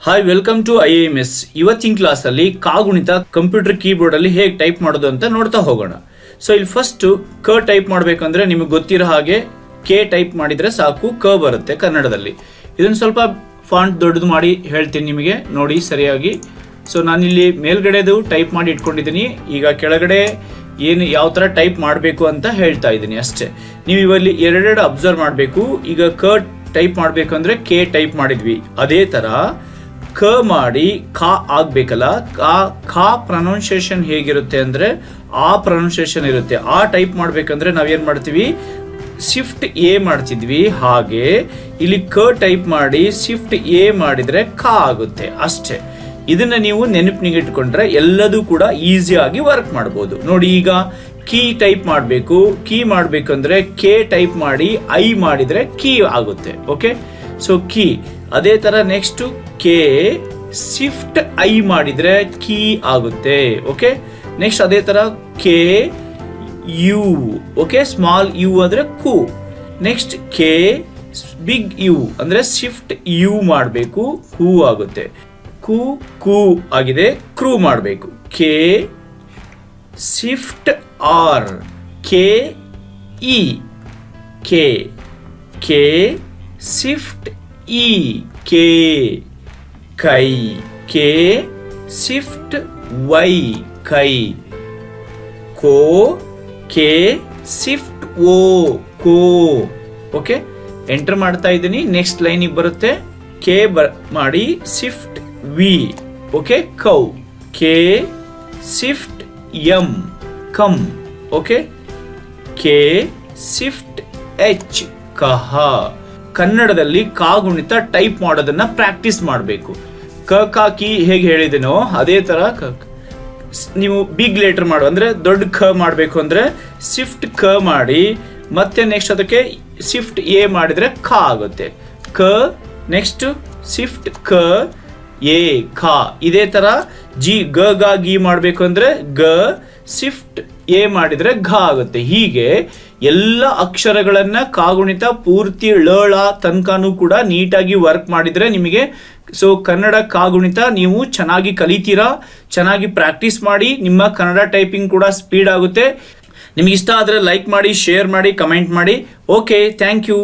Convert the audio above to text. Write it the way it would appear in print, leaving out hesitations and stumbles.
Hi, welcome to IIMS. ಇವತ್ತಿನ ಕ್ಲಾಸಲ್ಲಿ ಕಾಗುಣಿತ ಕಂಪ್ಯೂಟರ್ ಕೀಬೋರ್ಡಲ್ಲಿ ಹೇಗೆ ಟೈಪ್ ಮಾಡೋದು ಅಂತ ನೋಡ್ತಾ ಹೋಗೋಣ. ಸೊ ಇಲ್ಲಿ ಫಸ್ಟ್ ಕ ಟೈಪ್ ಮಾಡಬೇಕಂದ್ರೆ ನಿಮಗೆ ಗೊತ್ತಿರೋ ಹಾಗೆ ಕೆ ಟೈಪ್ ಮಾಡಿದರೆ ಸಾಕು, ಕ ಬರುತ್ತೆ ಕನ್ನಡದಲ್ಲಿ. ಇದನ್ನು ಸ್ವಲ್ಪ ಫಾಂಟ್ ದೊಡ್ಡದು ಮಾಡಿ ಹೇಳ್ತೀನಿ ನಿಮಗೆ, ನೋಡಿ ಸರಿಯಾಗಿ. ಸೊ ನಾನಿಲ್ಲಿ ಮೇಲ್ಗಡೆದು ಟೈಪ್ ಮಾಡಿ ಇಟ್ಕೊಂಡಿದ್ದೀನಿ. ಈಗ ಕೆಳಗಡೆ ಏನು ಯಾವ ಥರ ಟೈಪ್ ಮಾಡಬೇಕು ಅಂತ ಹೇಳ್ತಾ ಇದ್ದೀನಿ ಅಷ್ಟೇ. ನೀವು ಇವಲ್ಲಿ ಎರಡೆರಡು ಅಬ್ಸರ್ವ್ ಮಾಡಬೇಕು. ಈಗ ಕ ಟೈಪ್ ಮಾಡಬೇಕಂದ್ರೆ ಕೆ ಟೈಪ್ ಮಾಡಿದ್ವಿ, ಅದೇ ಥರ ಕ ಮಾಡಿ ಖಾ ಆಗ್ಬೇಕಲ್ಲ. ಖಾ ಪ್ರೊನೌನ್ಸಿಯೇಷನ್ ಹೇಗಿರುತ್ತೆ ಅಂದ್ರೆ ಆ ಪ್ರೊನೌನ್ಸಿಯೇಷನ್ ಇರುತ್ತೆ. ಆ ಟೈಪ್ ಮಾಡ್ಬೇಕಂದ್ರೆ ನಾವೇನ್ ಮಾಡ್ತೀವಿ, ಶಿಫ್ಟ್ ಎ ಮಾಡ್ತಿದ್ವಿ. ಹಾಗೆ ಇಲ್ಲಿ ಕ ಟೈಪ್ ಮಾಡಿ ಶಿಫ್ಟ್ ಎ ಮಾಡಿದ್ರೆ ಖಾ ಆಗುತ್ತೆ ಅಷ್ಟೇ. ಇದನ್ನ ನೀವು ನೆನಪಿನಿಗೆ ಇಟ್ಕೊಂಡ್ರೆ ಎಲ್ಲದೂ ಕೂಡ ಈಸಿಯಾಗಿ ವರ್ಕ್ ಮಾಡ್ಬೋದು. ನೋಡಿ, ಈಗ ಕೀ ಟೈಪ್ ಮಾಡಬೇಕು. ಕೀ ಮಾಡ್ಬೇಕಂದ್ರೆ ಕೆ ಟೈಪ್ ಮಾಡಿ ಐ ಮಾಡಿದ್ರೆ ಕೀ ಆಗುತ್ತೆ. ಓಕೆ, ಸೊ ಕೀ. ಅದೇ ತರ ನೆಕ್ಸ್ಟ್ ಕೆ ಶಿಫ್ಟ್ ಐ ಮಾಡಿದ್ರೆ ಕೀ ಆಗುತ್ತೆ. ಓಕೆ, ನೆಕ್ಸ್ಟ್ ಅದೇ ತರ K U. Okay, small U ಅಂದ್ರೆ ಕು. ನೆಕ್ಸ್ಟ್ ಕೆ ಬಿಗ್ ಯು ಅಂದ್ರೆ ಶಿಫ್ಟ್ ಯು ಮಾಡಬೇಕು, ಕು ಆಗುತ್ತೆ. ಕು ಕು ಆಗಿದೆ, ಕ್ರೂ ಮಾಡಬೇಕು. K shift R K E. K K shift E K ಕೈ. ಕೆ ಶಿಫ್ಟ್ ವೈ ಕೈ. ಕೋ ಕೆ ಶಿಫ್ಟ್ ಓ ಕೋ. ಓಕೆ, ಎಂಟರ್ ಮಾಡ್ತಾ ಇದ್ದೀನಿ. ನೆಕ್ಸ್ಟ್ ಲೈನಿಗೆ ಬರುತ್ತೆ. ಕೆ ಮಾಡಿ ಶಿಫ್ಟ್ ವಿ. ಓಕೆ, ಕೌ. ಕೆ ಶಿಫ್ಟ್ ಎಂ ಕಮ್. ಓಕೆ, ಕೆ ಶಿಫ್ಟ್ ಎಚ್ ಕಹ. ಕನ್ನಡದಲ್ಲಿ ಕಾಗುಣಿತ ಟೈಪ್ ಮಾಡೋದನ್ನ ಪ್ರಾಕ್ಟೀಸ್ ಮಾಡಬೇಕು. ಕ ಕಾ ಕಿ ಹೇಗೆ ಹೇಳಿದೆನೋ ಅದೇ ತರ ನೀವು ಬಿಗ್ ಲೆಟರ್ ಮಾಡು ಅಂದ್ರೆ ದೊಡ್ಡ ಖ ಮಾಡಬೇಕು ಅಂದ್ರೆ ಶಿಫ್ಟ್ ಕ ಮಾಡಿ ಮತ್ತೆ ನೆಕ್ಸ್ಟ್ ಅದಕ್ಕೆ ಶಿಫ್ಟ್ ಎ ಮಾಡಿದ್ರೆ ಖ ಆಗುತ್ತೆ. ಕ ನೆಕ್ಸ್ಟ್ ಶಿಫ್ಟ್ ಕ ಎ ಖ. ಇದೇ ತರ ಜಿ ಗ ಗ ಗಿ ಮಾಡಬೇಕು ಅಂದ್ರೆ ಗ ಶಿಫ್ಟ್ ಎ ಮಾಡಿದ್ರೆ ಘ ಆಗುತ್ತೆ. ಹೀಗೆ ಎಲ್ಲ ಅಕ್ಷರಗಳನ್ನ ಕಾಗುಣಿತ ಪೂರ್ತಿ ಳ ತನಕನೂ ಕೂಡ ನೀಟಾಗಿ ವರ್ಕ್ ಮಾಡಿದ್ರೆ ನಿಮಗೆ ಸೊ ಕನ್ನಡ ಕಾಗುಣಿತ ನೀವು ಚೆನ್ನಾಗಿ ಕಲಿತೀರಾ. ಚೆನ್ನಾಗಿ ಪ್ರಾಕ್ಟೀಸ್ ಮಾಡಿ, ನಿಮ್ಮ ಕನ್ನಡ ಟೈಪಿಂಗ್ ಕೂಡ ಸ್ಪೀಡ್ ಆಗುತ್ತೆ. ನಿಮಗೆ ಇಷ್ಟ ಆದರೆ ಲೈಕ್ ಮಾಡಿ, ಶೇರ್ ಮಾಡಿ, ಕಮೆಂಟ್ ಮಾಡಿ. Okay, thank you.